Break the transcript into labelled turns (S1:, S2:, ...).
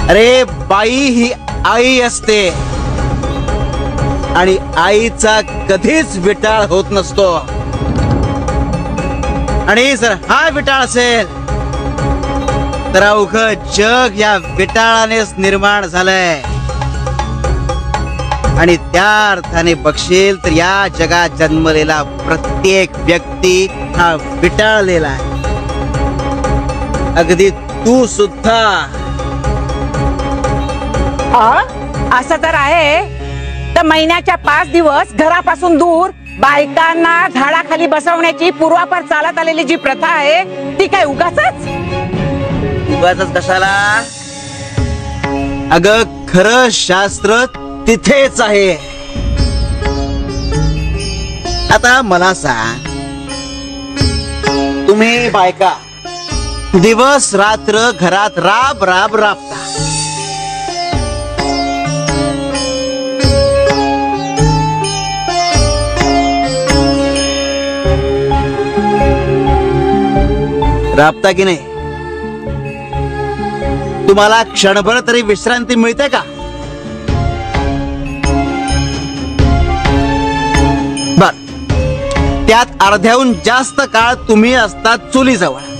S1: अरे बाई ही आई असते आणि आईचा कधीच विटाळ होत नसतो. आणि जर हा विटाळ असेल तर अवघं जग या विटाळानेच निर्माण झालंय. आणि त्या अर्थाने बघशील तर या जगात जन्मलेला प्रत्येक व्यक्ती हा विटाळलेला आहे. अगदी तू सुद्धा.
S2: असं तर आहे. तर महिन्याच्या 5 दिवस घरापासून दूर बायकांना झाडाखाली बसवण्याची पूर्वापार चालत आलेली जी प्रथा आहे ती काय उगाचच
S1: कशाला? अगं खरं शास्त्र तिथेच आहे. आता मला सांग, तुम्ही बायका दिवस रात्र घरात राब राब राबता. राबता की नाही? तुम्हाला क्षणभर तरी विश्रांती मिळते का? बर, त्यात अर्ध्याहून जास्त काळ तुम्ही असतात चुलीजवळ.